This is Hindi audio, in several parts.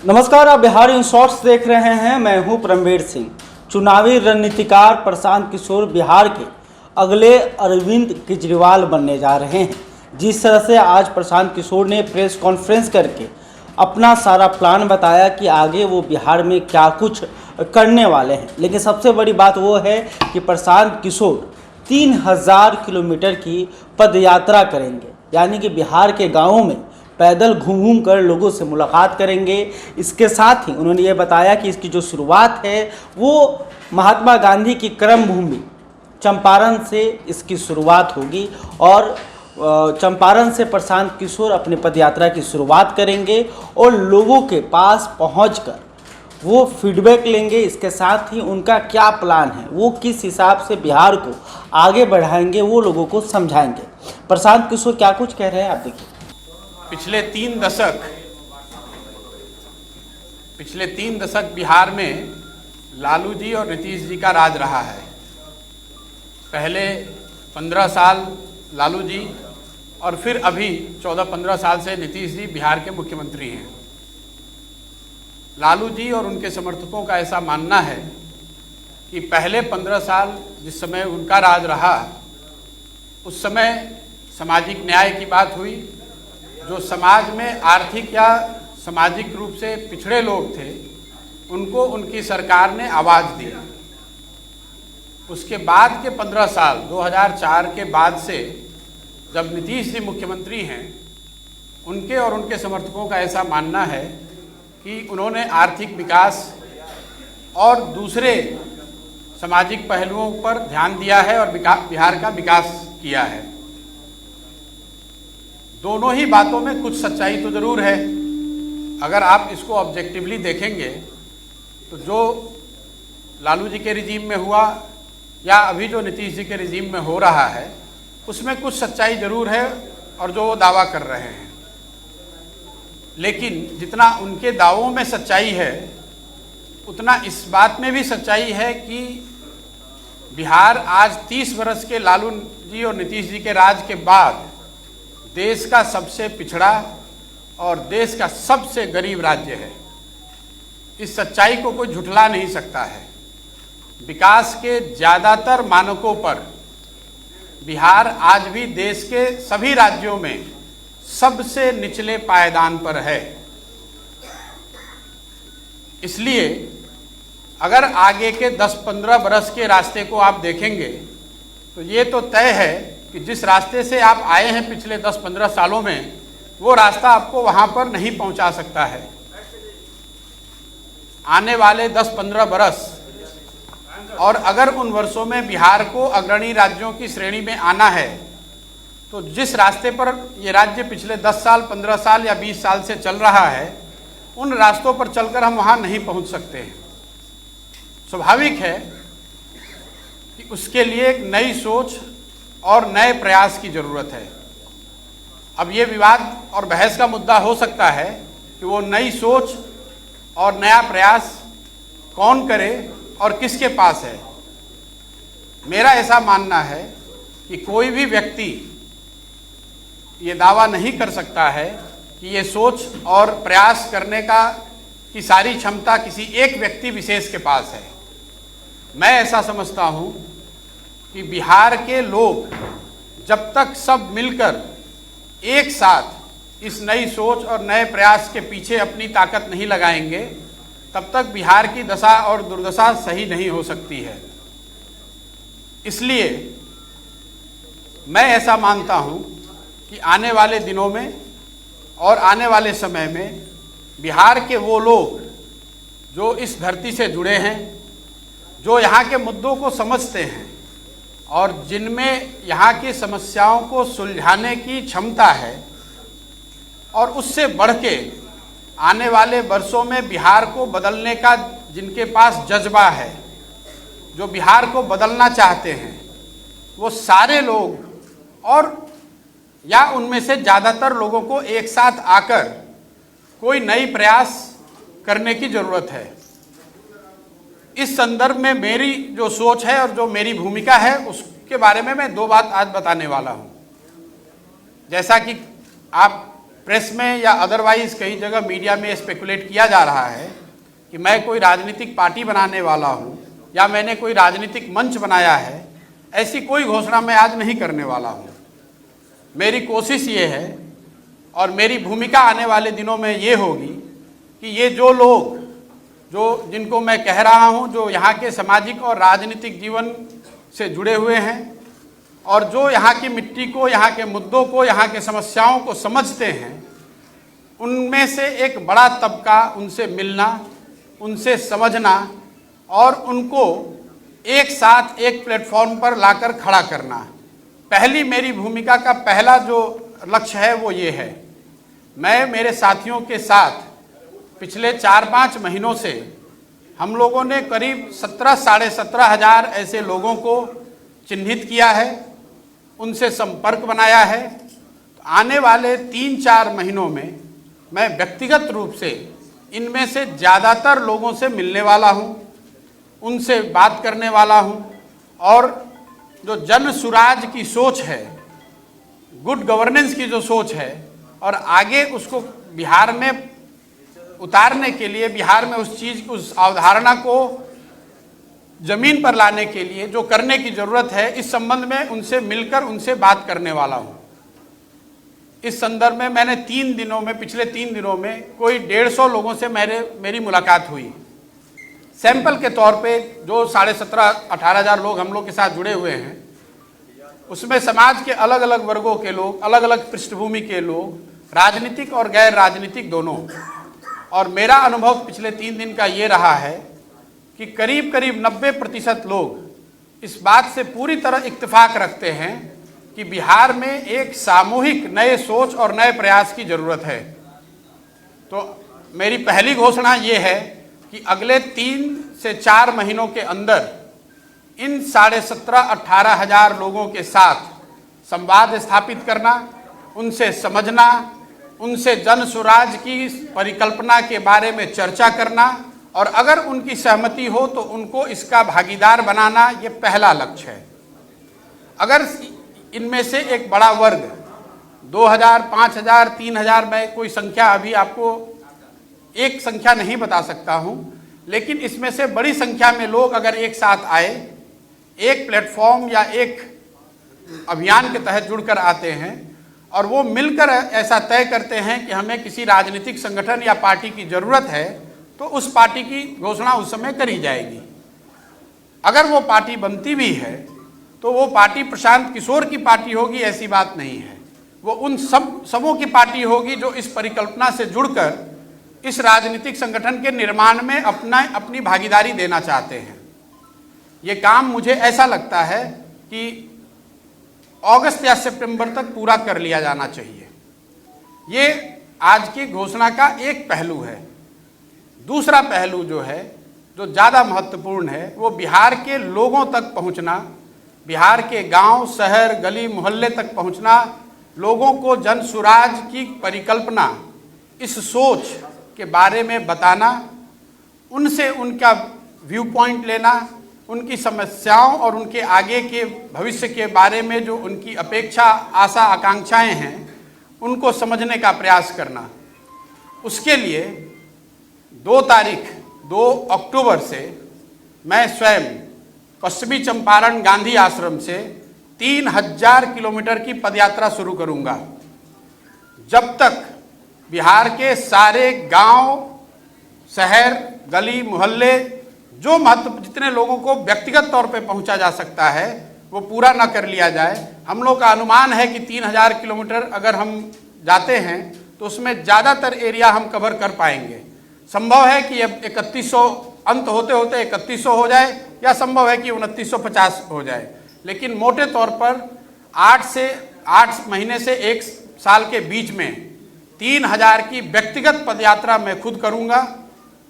नमस्कार, आप बिहार इन शॉर्ट्स देख रहे हैं। मैं हूं परमवीर सिंह। चुनावी रणनीतिकार प्रशांत किशोर बिहार के अगले अरविंद केजरीवाल बनने जा रहे हैं। जिस तरह से आज प्रशांत किशोर ने प्रेस कॉन्फ्रेंस करके अपना सारा प्लान बताया कि आगे वो बिहार में क्या कुछ करने वाले हैं, लेकिन सबसे बड़ी बात वो है कि प्रशांत किशोर 3000 किलोमीटर की पदयात्रा करेंगे, यानी कि बिहार के गाँवों में पैदल घूम कर लोगों से मुलाकात करेंगे। इसके साथ ही उन्होंने ये बताया कि इसकी जो शुरुआत है वो महात्मा गांधी की कर्म भूमि चंपारण से इसकी शुरुआत होगी और चंपारण से प्रशांत किशोर अपनी पदयात्रा की शुरुआत करेंगे और लोगों के पास पहुंचकर वो फीडबैक लेंगे। इसके साथ ही उनका क्या प्लान है, वो किस हिसाब से बिहार को आगे बढ़ाएंगे, वो लोगों को समझाएंगे। प्रशांत किशोर क्या कुछ कह रहे हैं, आप देखिए। पिछले तीन दशक बिहार में लालू जी और नीतीश जी का राज रहा है। पहले 15 साल लालू जी और फिर अभी 14-15 साल से नीतीश जी बिहार के मुख्यमंत्री हैं। लालू जी और उनके समर्थकों का ऐसा मानना है कि पहले 15 साल जिस समय उनका राज रहा, उस समय सामाजिक न्याय की बात हुई। जो समाज में आर्थिक या सामाजिक रूप से पिछड़े लोग थे, उनको उनकी सरकार ने आवाज़ दी। उसके बाद के 15 साल 2004 के बाद से जब नीतीश जी मुख्यमंत्री हैं, उनके और उनके समर्थकों का ऐसा मानना है कि उन्होंने आर्थिक विकास और दूसरे सामाजिक पहलुओं पर ध्यान दिया है और बिहार का विकास किया है। दोनों ही बातों में कुछ सच्चाई तो ज़रूर है। अगर आप इसको ऑब्जेक्टिवली देखेंगे तो जो लालू जी के रिजीम में हुआ या अभी जो नीतीश जी के रिजीम में हो रहा है, उसमें कुछ सच्चाई ज़रूर है और जो वो दावा कर रहे हैं। लेकिन जितना उनके दावों में सच्चाई है, उतना इस बात में भी सच्चाई है कि बिहार आज 30 वर्ष के लालू जी और नीतीश जी के राज के बाद देश का सबसे पिछड़ा और देश का सबसे गरीब राज्य है। इस सच्चाई को कोई झुठला नहीं सकता है। विकास के ज़्यादातर मानकों पर बिहार आज भी देश के सभी राज्यों में सबसे निचले पायदान पर है। इसलिए अगर आगे के 10-15 बरस के रास्ते को आप देखेंगे तो ये तो तय है कि जिस रास्ते से आप आए हैं पिछले 10-15 सालों में, वो रास्ता आपको वहाँ पर नहीं पहुँचा सकता है। आने वाले 10-15 बरस, और अगर उन वर्षों में बिहार को अग्रणी राज्यों की श्रेणी में आना है, तो जिस रास्ते पर ये राज्य पिछले 10 साल, 15 साल या 20 साल से चल रहा है, उन रास्तों पर चलकर हम वहाँ नहीं पहुँच सकते हैं। स्वाभाविक है कि उसके लिए एक नई सोच और नए प्रयास की ज़रूरत है। अब ये विवाद और बहस का मुद्दा हो सकता है कि वो नई सोच और नया प्रयास कौन करे और किसके पास है। मेरा ऐसा मानना है कि कोई भी व्यक्ति ये दावा नहीं कर सकता है कि ये सोच और प्रयास करने की सारी क्षमता किसी एक व्यक्ति विशेष के पास है। मैं ऐसा समझता हूँ कि बिहार के लोग जब तक सब मिलकर एक साथ इस नई सोच और नए प्रयास के पीछे अपनी ताकत नहीं लगाएंगे, तब तक बिहार की दशा और दुर्दशा सही नहीं हो सकती है। इसलिए मैं ऐसा मानता हूँ कि आने वाले दिनों में और आने वाले समय में बिहार के वो लोग जो इस धरती से जुड़े हैं, जो यहाँ के मुद्दों को समझते हैं और जिनमें यहाँ की समस्याओं को सुलझाने की क्षमता है, और उससे बढ़ के आने वाले वर्षों में बिहार को बदलने का जिनके पास जज्बा है, जो बिहार को बदलना चाहते हैं, वो सारे लोग और या उनमें से ज़्यादातर लोगों को एक साथ आकर कोई नई प्रयास करने की ज़रूरत है। इस संदर्भ में मेरी जो सोच है और जो मेरी भूमिका है, उसके बारे में मैं 2 बात आज बताने वाला हूँ। जैसा कि आप प्रेस में या अदरवाइज कई जगह मीडिया में स्पेकुलेट किया जा रहा है कि मैं कोई राजनीतिक पार्टी बनाने वाला हूँ या मैंने कोई राजनीतिक मंच बनाया है, ऐसी कोई घोषणा मैं आज नहीं करने वाला हूँ। मेरी कोशिश ये है और मेरी भूमिका आने वाले दिनों में ये होगी कि ये जो लोग जिनको मैं कह रहा हूँ, जो यहाँ के सामाजिक और राजनीतिक जीवन से जुड़े हुए हैं और जो यहाँ की मिट्टी को, यहाँ के मुद्दों को, यहाँ के समस्याओं को समझते हैं, उनमें से एक बड़ा तबका उनसे मिलना, उनसे समझना और उनको एक साथ एक प्लेटफॉर्म पर लाकर खड़ा करना। पहली मेरी भूमिका का पहला जो लक्ष्य है वो ये है, मैं मेरे साथियों के साथ पिछले 4-5 महीनों से हम लोगों ने करीब 17,500 ऐसे लोगों को चिन्हित किया है, उनसे संपर्क बनाया है। तो आने वाले 3-4 महीनों में मैं व्यक्तिगत रूप से इनमें से ज़्यादातर लोगों से मिलने वाला हूँ, उनसे बात करने वाला हूँ और जो जन सुराज की सोच है, गुड गवर्नेंस की जो सोच है और आगे उसको बिहार में उतारने के लिए, बिहार में उस अवधारणा को जमीन पर लाने के लिए जो करने की ज़रूरत है, इस संबंध में उनसे मिलकर उनसे बात करने वाला हूँ। इस संदर्भ में मैंने पिछले 3 दिनों में कोई 150 लोगों से मेरी मुलाकात हुई। सैंपल के तौर पे जो 17,500-18,000 लोग हम लोग के साथ जुड़े हुए हैं, उसमें समाज के अलग अलग वर्गों के लोग, अलग अलग पृष्ठभूमि के लोग, राजनीतिक और गैर राजनीतिक दोनों। और मेरा अनुभव पिछले 3 दिन का ये रहा है कि करीब 90% लोग इस बात से पूरी तरह इत्तेफाक रखते हैं कि बिहार में एक सामूहिक नए सोच और नए प्रयास की ज़रूरत है। तो मेरी पहली घोषणा ये है कि अगले 3 से 4 महीनों के अंदर इन 17,500-18,000 लोगों के साथ संवाद स्थापित करना, उनसे समझना, उनसे जन स्वराज की परिकल्पना के बारे में चर्चा करना और अगर उनकी सहमति हो तो उनको इसका भागीदार बनाना, ये पहला लक्ष्य है। अगर इनमें से एक बड़ा वर्ग 2,000, 5,000, 3,000, मैं कोई संख्या अभी आपको एक संख्या नहीं बता सकता हूं, लेकिन इसमें से बड़ी संख्या में लोग अगर एक साथ आए, एक प्लेटफॉर्म या एक अभियान के तहत जुड़कर आते हैं और वो मिलकर ऐसा तय करते हैं कि हमें किसी राजनीतिक संगठन या पार्टी की ज़रूरत है, तो उस पार्टी की घोषणा उस समय करी जाएगी। अगर वो पार्टी बनती भी है तो वो पार्टी प्रशांत किशोर की पार्टी होगी, ऐसी बात नहीं है। वो उन सबों की पार्टी होगी जो इस परिकल्पना से जुड़कर इस राजनीतिक संगठन के निर्माण में अपनी भागीदारी देना चाहते हैं। ये काम मुझे ऐसा लगता है कि अगस्त या सितंबर तक पूरा कर लिया जाना चाहिए। ये आज की घोषणा का एक पहलू है। दूसरा पहलू जो है, जो ज़्यादा महत्वपूर्ण है, वो बिहार के लोगों तक पहुंचना, बिहार के गांव, शहर, गली मोहल्ले तक पहुंचना, लोगों को जन सुराज की परिकल्पना, इस सोच के बारे में बताना, उनसे उनका व्यू पॉइंट लेना, उनकी समस्याओं और उनके आगे के भविष्य के बारे में जो उनकी अपेक्षा, आशा, आकांक्षाएं हैं, उनको समझने का प्रयास करना। उसके लिए 2 अक्टूबर से मैं स्वयं पश्चिमी चंपारण गांधी आश्रम से 3,000 किलोमीटर की पदयात्रा शुरू करूंगा। जब तक बिहार के सारे गांव, शहर, गली मोहल्ले, जो जितने लोगों को व्यक्तिगत तौर पे पहुंचा जा सकता है, वो पूरा न कर लिया जाए। हम लोग का अनुमान है कि 3,000 किलोमीटर अगर हम जाते हैं तो उसमें ज़्यादातर एरिया हम कवर कर पाएंगे। संभव है कि अब 3100 अंत होते होते 3100 हो जाए, या संभव है कि 2950 हो जाए, लेकिन मोटे तौर पर 8 महीने से 1 साल के बीच में 3,000 की व्यक्तिगत पदयात्रा मैं खुद करूंगा।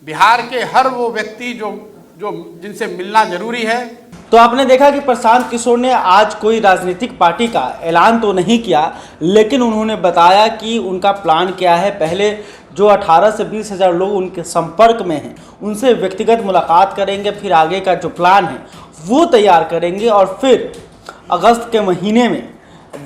बिहार के हर वो व्यक्ति जो जिनसे मिलना जरूरी है। तो आपने देखा कि प्रशांत किशोर ने आज कोई राजनीतिक पार्टी का ऐलान तो नहीं किया, लेकिन उन्होंने बताया कि उनका प्लान क्या है। पहले जो 18 से 20 हज़ार लोग उनके संपर्क में हैं, उनसे व्यक्तिगत मुलाकात करेंगे, फिर आगे का जो प्लान है वो तैयार करेंगे और फिर अगस्त के महीने में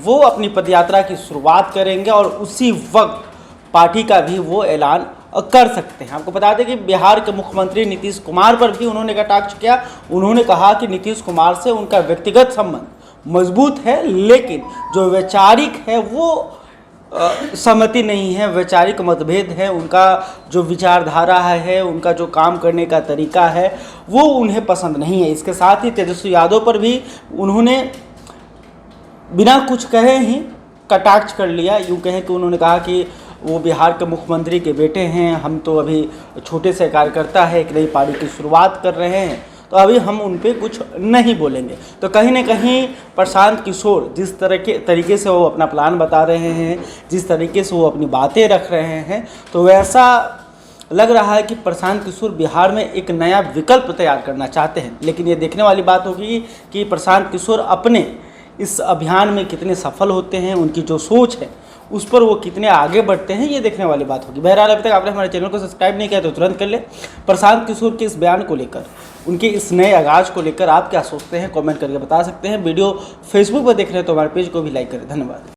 वो अपनी पदयात्रा की शुरुआत करेंगे और उसी वक्त पार्टी का भी वो ऐलान कर सकते हैं। आपको बता दें कि बिहार के मुख्यमंत्री नीतीश कुमार पर भी उन्होंने कटाक्ष किया। उन्होंने कहा कि नीतीश कुमार से उनका व्यक्तिगत संबंध मजबूत है, लेकिन जो वैचारिक है वो सहमति नहीं है, वैचारिक मतभेद है, उनका जो विचारधारा है, उनका जो काम करने का तरीका है वो उन्हें पसंद नहीं है। इसके साथ ही तेजस्वी यादव पर भी उन्होंने बिना कुछ कहे ही कटाक्ष कर लिया। यूँ कहें कि उन्होंने कहा कि वो बिहार के मुख्यमंत्री के बेटे हैं, हम तो अभी छोटे से कार्यकर्ता है, एक नई पार्टी की शुरुआत कर रहे हैं, तो अभी हम उन पर कुछ नहीं बोलेंगे। तो कहीं ना कहीं प्रशांत किशोर जिस तरीके से वो अपना प्लान बता रहे हैं, जिस तरीके से वो अपनी बातें रख रहे हैं, तो वैसा लग रहा है कि प्रशांत किशोर बिहार में एक नया विकल्प तैयार करना चाहते हैं। लेकिन ये देखने वाली बात होगी कि प्रशांत किशोर अपने इस अभियान में कितने सफल होते हैं, उनकी जो सोच है उस पर वो कितने आगे बढ़ते हैं, ये देखने वाली बात होगी। बहरहाल अभी तक आपने हमारे चैनल को सब्सक्राइब नहीं किया तो तुरंत कर ले। प्रशांत किशोर के इस बयान को लेकर, उनके इस नए आगाज़ को लेकर आप क्या सोचते हैं, कमेंट करके बता सकते हैं। वीडियो फेसबुक पर देख रहे हैं तो हमारे पेज को भी लाइक करें। धन्यवाद।